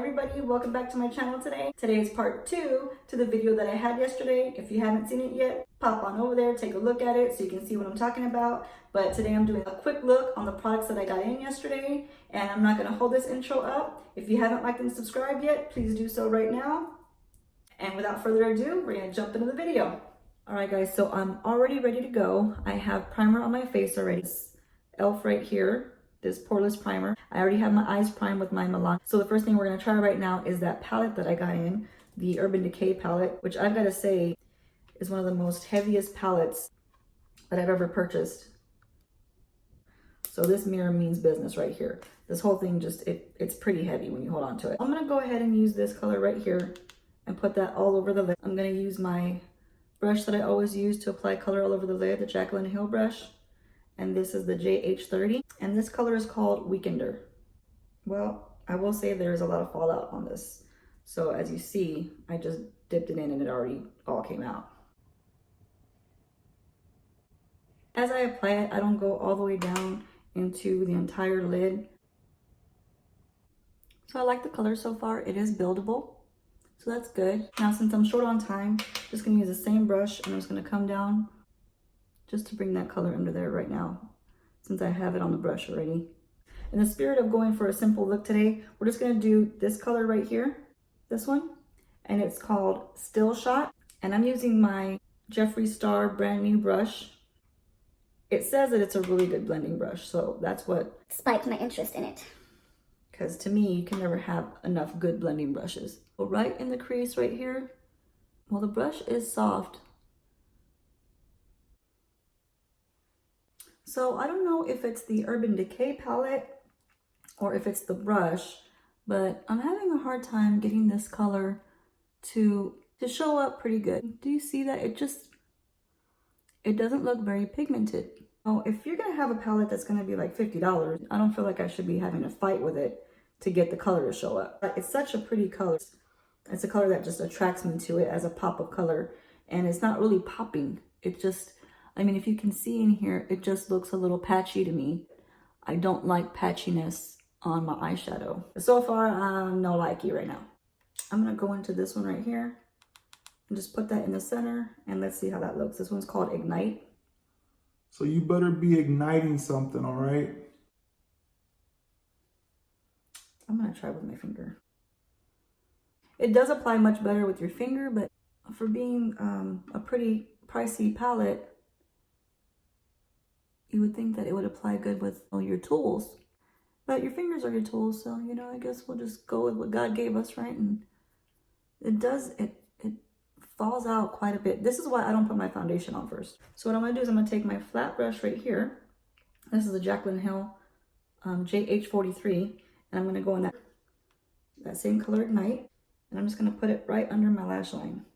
everybody, welcome back to my channel today. Today is part 2 to the video that I had yesterday. If you haven't seen it yet, pop on over there, take a look at it so you can see what I'm talking about. But today I'm doing a quick look on the products that I got in yesterday, and I'm not going to hold this intro up. If you haven't liked and subscribed yet, please do so right now. And without further ado, we're going to jump into the video. Alright guys, so I'm already ready to go. I have primer on my face already. This e.l.f. right here. This poreless primer. I already have my eyes primed with my Milani. So the first thing we're going to try right now is that palette that I got in, the Urban Decay palette, which I've got to say is one of the most heaviest palettes that I've ever purchased. So this mirror means business right here. This whole thing just, it's pretty heavy when you hold on to it. I'm going to go ahead and use this color right here and put that all over the lid. I'm going to use my brush that I always use to apply color all over the lid, the Jaclyn Hill brush. And this is the JH30, and this color is called Weekender. Well, I will say there's a lot of fallout on this. So as you see, I just dipped it in and it already all came out. As I apply it, I don't go all the way down into the entire lid. So I like the color so far. It is buildable, so that's good. Now, since I'm short on time, I'm just gonna use the same brush and I'm just gonna come down just to bring that color under there right now, since I have it on the brush already. In the spirit of going for a simple look today, we're just gonna do this color right here, this one, and it's called Still Shot. And I'm using my Jeffree Star brand new brush. It says that it's a really good blending brush, so that's what spiked my interest in it. Because to me, you can never have enough good blending brushes. So right in the crease right here, well, the brush is soft. So I don't know if it's the Urban Decay palette or if it's the brush, but I'm having a hard time getting this color to show up pretty good. Do you see that? It doesn't look very pigmented. Oh, if you're gonna have a palette that's gonna be like $50, I don't feel like I should be having a fight with it to get the color to show up. But it's such a pretty color. It's a color that just attracts me to it as a pop of color, and it's not really popping. It just, I mean, if you can see in here, it just looks a little patchy to me. I don't like patchiness on my eyeshadow. So far, I'm no likey right now. I'm gonna go into this one right here and just put that in the center, and let's see how that looks. This one's called Ignite. So you better be igniting something, all right? I'm gonna try with my finger. It does apply much better with your finger, but for being a pretty pricey palette, you would think that it would apply good with your tools. But your fingers are your tools, so, you know, I guess we'll just go with what God gave us, right? And it falls out quite a bit. This is why I don't put my foundation on first. So what I'm gonna do is I'm gonna take my flat brush right here. This is a Jaclyn Hill JH43, and I'm gonna go in that same color Ignite, and I'm just gonna put it right under my lash line.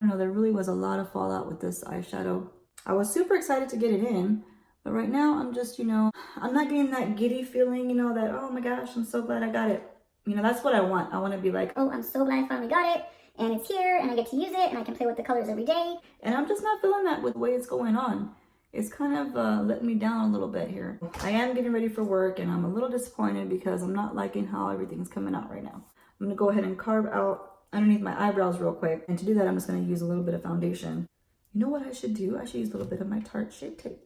I don't know, there really was a lot of fallout with this eyeshadow. I was super excited to get it in, but right now I'm just, you know, I'm not getting that giddy feeling, you know, that, oh my gosh, I'm so glad I got it. You know, that's what I want. I want to be like, oh, I'm so glad I finally got it, and it's here, and I get to use it, and I can play with the colors every day. And I'm just not feeling that with the way it's going on. It's kind of letting me down a little bit here. I am getting ready for work, and I'm a little disappointed because I'm not liking how everything's coming out right now. I'm going to go ahead and carve out underneath my eyebrows real quick. And to do that, I'm just going to use a little bit of foundation. You know what I should do? I should use a little bit of my Tarte Shape Tape.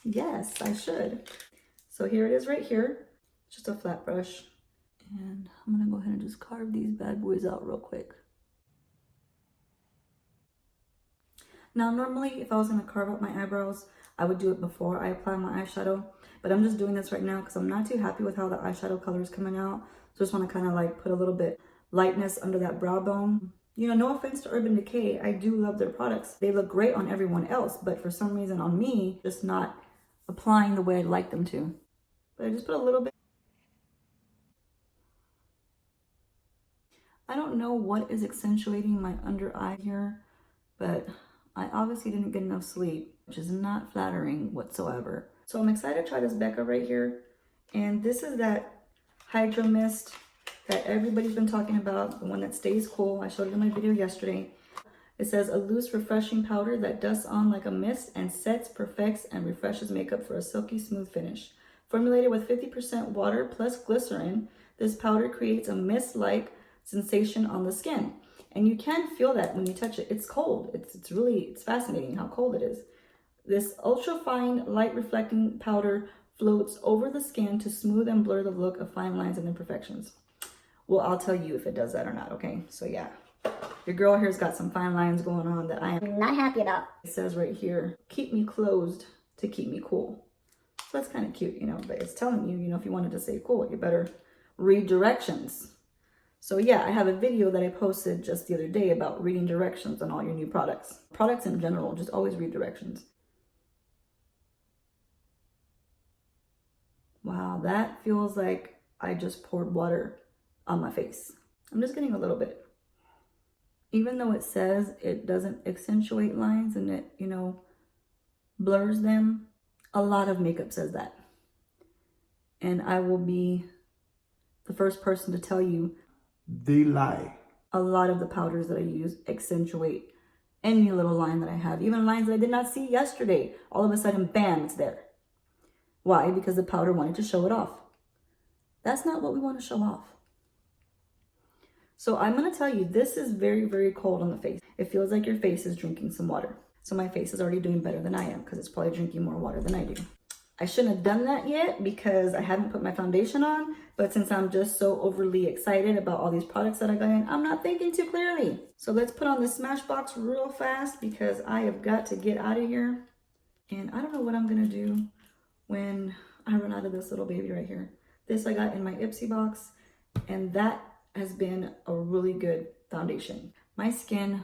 Yes, I should. So here it is right here. Just a flat brush. And I'm going to go ahead and just carve these bad boys out real quick. Now, normally, if I was going to carve out my eyebrows, I would do it before I apply my eyeshadow. But I'm just doing this right now because I'm not too happy with how the eyeshadow color is coming out. So I just want to kind of like put a little bit lightness under that brow bone. You know, no offense to Urban Decay, I do love their products. They look great on everyone else, but for some reason on me, just not applying the way I'd like them to. But I just put a little bit. I don't know what is accentuating my under eye here, but I obviously didn't get enough sleep, which is not flattering whatsoever. So I'm excited to try this Becca right here. And this is that Hydra mist that everybody's been talking about, the one that stays cool. I showed it in my video yesterday. It says a loose, refreshing powder that dusts on like a mist and sets, perfects, and refreshes makeup for a silky smooth finish. Formulated with 50% water plus glycerin, this powder creates a mist-like sensation on the skin. And you can feel that when you touch it. It's cold. It's fascinating how cold it is. This ultra-fine light reflecting powder floats over the skin to smooth and blur the look of fine lines and imperfections. Well, I'll tell you if it does that or not, okay? So yeah, your girl here's got some fine lines going on that I am not happy about. It says right here, keep me closed to keep me cool. So that's kind of cute, you know, but it's telling you, you know, if you wanted to say cool, you better read directions. So yeah, I have a video that I posted just the other day about reading directions on all your new products. Products in general, just always read directions. Wow, that feels like I just poured water on my face. I'm just getting a little bit. Even though it says it doesn't accentuate lines and it, you know, blurs them, a lot of makeup says that. And I will be the first person to tell you they lie. A lot of the powders that I use accentuate any little line that I have. Even lines that I did not see yesterday. All of a sudden, bam, it's there. Why? Because the powder wanted to show it off. That's not what we want to show off. So I'm going to tell you, this is very, very cold on the face. It feels like your face is drinking some water. So my face is already doing better than I am because it's probably drinking more water than I do. I shouldn't have done that yet because I haven't put my foundation on. But since I'm just so overly excited about all these products that I got in, I'm not thinking too clearly. So let's put on the Smashbox real fast because I have got to get out of here. And I don't know what I'm going to do when I run out of this little baby right here. This I got in my Ipsy box, and that has been a really good foundation. My skin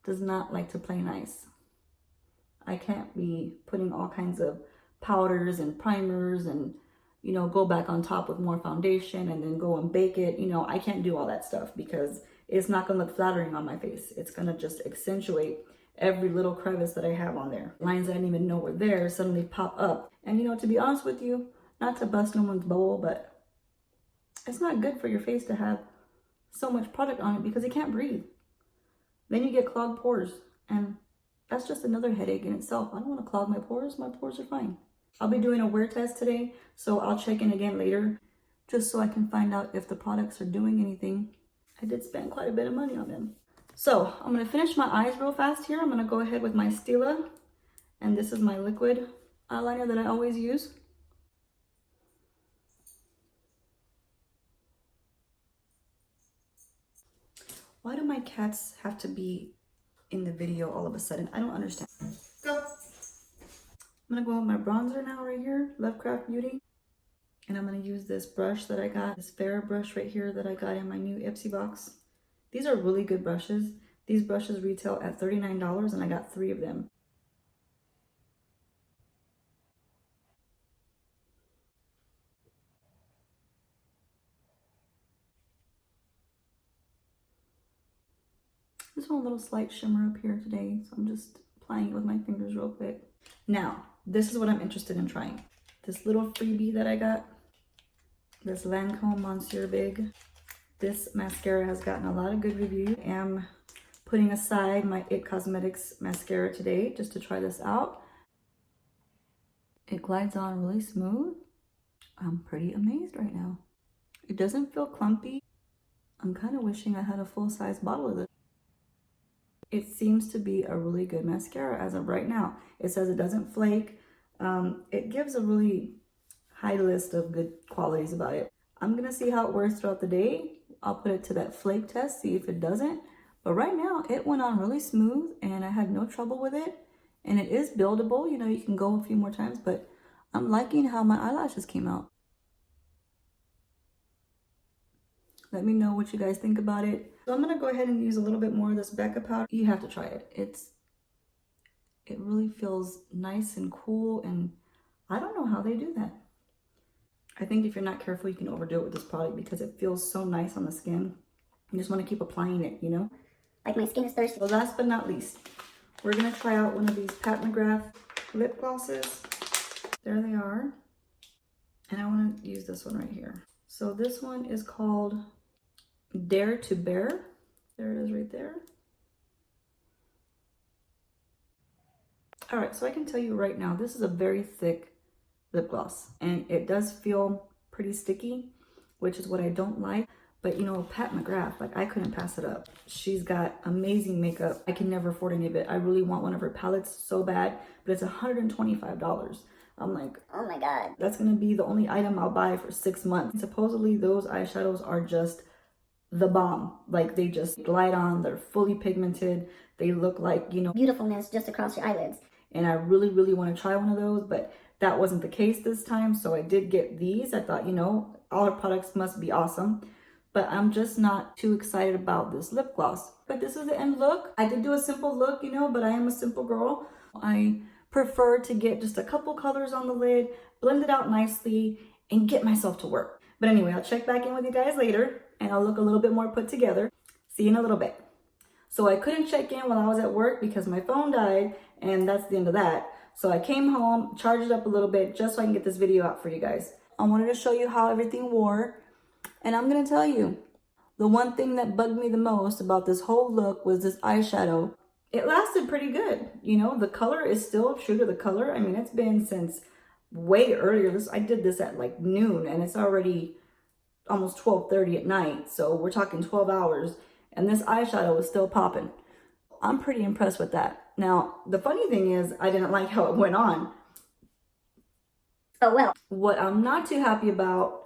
does not like to play nice. I can't be putting all kinds of powders and primers and, you know, go back on top with more foundation and then go and bake it. You know, I can't do all that stuff because it's not gonna look flattering on my face. It's gonna just accentuate every little crevice that I have on there. Lines I didn't even know were there suddenly pop up. And you know, to be honest with you, not to bust no one's bubble, but it's not good for your face to have so much product on it because you can't breathe. Then you get clogged pores, and that's just another headache in itself. I don't want to clog my pores. My pores are fine. I'll be doing a wear test today, so I'll check in again later just so I can find out if the products are doing anything. I did spend quite a bit of money on them. So I'm going to finish my eyes real fast here. I'm going to go ahead with my Stila, and this is my liquid eyeliner that I always use. Why do my cats have to be in the video all of a sudden? I don't understand. Go. I'm gonna go with my bronzer now right here, Lovecraft Beauty. And I'm gonna use this brush that I got, this Farah brush right here that I got in my new Ipsy box. These are really good brushes. These brushes retail at $39 and I got 3 of them. Just want a little slight shimmer up here today, so I'm just applying it with my fingers real quick. Now, this is what I'm interested in trying. This little freebie that I got, this Lancome Monsieur Big. This mascara has gotten a lot of good reviews. I am putting aside my IT Cosmetics mascara today just to try this out. It glides on really smooth. I'm pretty amazed right now. It doesn't feel clumpy. I'm kind of wishing I had a full-size bottle of this. It seems to be a really good mascara as of right now. It says it doesn't flake. It gives a really high list of good qualities about it. I'm gonna see how it wears throughout the day. I'll put it to that flake test, see if it doesn't. But right now, it went on really smooth and I had no trouble with it. And it is buildable, you know, you can go a few more times, but I'm liking how my eyelashes came out. Let me know what you guys think about it. So I'm gonna go ahead and use a little bit more of this Becca powder. You have to try it. It really feels nice and cool, and I don't know how they do that. I think if you're not careful, you can overdo it with this product because it feels so nice on the skin. You just want to keep applying it, you know? Like my skin is thirsty. So last but not least, we're gonna try out one of these McGrath lip glosses. There they are. And I want to use this one right here. So this one is called Dare to Bear. There it is right there. All right, so I can tell you right now, this is a very thick lip gloss. And it does feel pretty sticky, which is what I don't like. But you know, Pat McGrath, like I couldn't pass it up. She's got amazing makeup. I can never afford any of it. I really want one of her palettes so bad, but it's $125. I'm like, oh my God, that's gonna be the only item I'll buy for 6 months. And supposedly those eyeshadows are just the bomb. Like they just glide on, they're fully pigmented. They look like, you know, Beautifulness just across your eyelids. and I really, really want to try one of those, but that wasn't the case this time. So I did get these. I thought, you know, all her products must be awesome, but I'm just not too excited about this lip gloss. But this is the end look. I did do a simple look, you know, but I am a simple girl. I prefer to get just a couple colors on the lid, blend it out nicely, and get myself to work. But anyway, I'll check back in with you guys later, and I'll look a little bit more put together. See you in a little bit. So I couldn't check in while I was at work because my phone died, and that's the end of that. So I came home, charged it up a little bit just so I can get this video out for you guys. I wanted to show you how everything wore, and I'm gonna tell you, the one thing that bugged me the most about this whole look was this eyeshadow. It lasted pretty good. You know, the color is still true to the color. I mean, it's been since way earlier. I did this at like noon, and it's already almost 12:30 at night. So we're talking 12 hours, and this eyeshadow is still popping. I'm pretty impressed with that. Now, the funny thing is, I didn't like how it went on. Oh well. What I'm not too happy about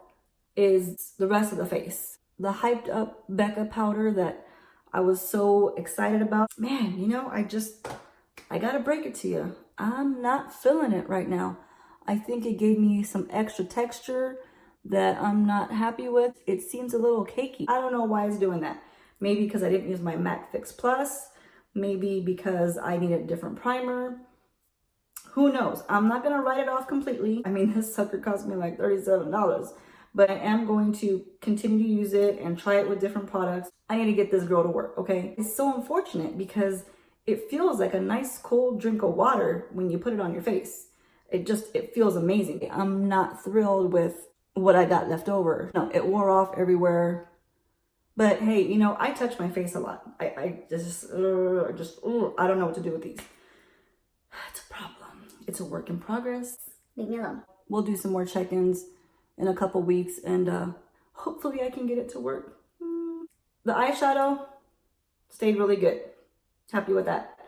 is the rest of the face. The hyped up Becca powder that I was so excited about. Man, you know, I gotta break it to you. I'm not feeling it right now. I think it gave me some extra texture that I'm not happy with. It seems a little cakey. I don't know why it's doing that. Maybe because I didn't use my MAC Fix Plus. Maybe because I need a different primer. Who knows? I'm not gonna write it off completely. I mean, this sucker cost me like $37. But I am going to continue to use it and try it with different products. I need to get this girl to work, okay? It's so unfortunate because it feels like a nice cold drink of water when you put it on your face. It feels amazing. I'm not thrilled with what I got left over. No, it wore off everywhere. But hey, you know, I touch my face a lot. I don't know what to do with these. It's a problem. It's a work in progress. Leave me alone. We'll do some more check-ins in a couple weeks, and hopefully I can get it to work. The eyeshadow stayed really good. Happy with that.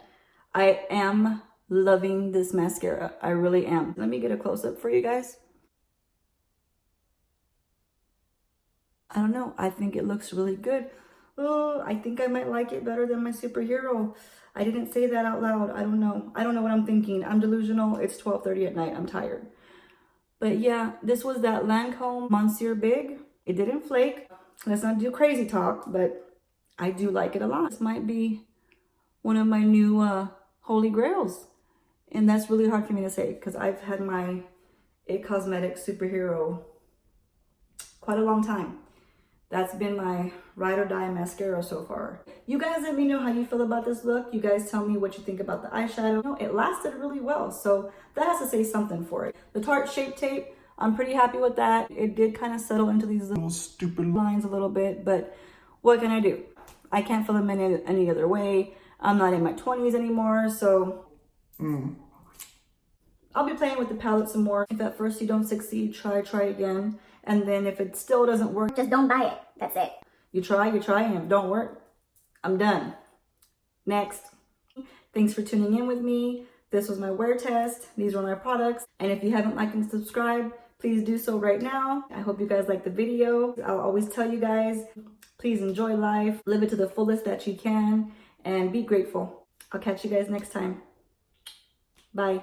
I am loving this mascara. I really am. Let me get a close-up for you guys. I don't know. I think it looks really good. Oh, I think I might like it better than my superhero. I didn't say that out loud. I don't know. I don't know what I'm thinking. I'm delusional. It's 12:30 at night. I'm tired. But yeah, this was that Lancome Monsieur Big. It didn't flake. Let's not do crazy talk, but I do like it a lot. This might be one of my new holy grails. And that's really hard for me to say because I've had my It Cosmetics superhero quite a long time. That's been my ride or die mascara so far. You guys let me know how you feel about this look. You guys tell me what you think about the eyeshadow. No, it lasted really well, so that has to say something for it. The Tarte Shape Tape, I'm pretty happy with that. It did kind of settle into these little stupid lines a little bit, but what can I do? I can't fill them any other way. I'm not in my 20s anymore, so I'll be playing with the palette some more. If at first you don't succeed, try again. And then if it still doesn't work, Just don't buy it. That's it. you try, and if it don't work, I'm done. Next. Thanks for tuning in with me. This was my wear test. These were my products. And if you haven't liked and subscribed, please do so right now. I hope you guys liked the video. I'll always tell you guys, please enjoy life. Live it to the fullest that you can. And be grateful. I'll catch you guys next time. Bye.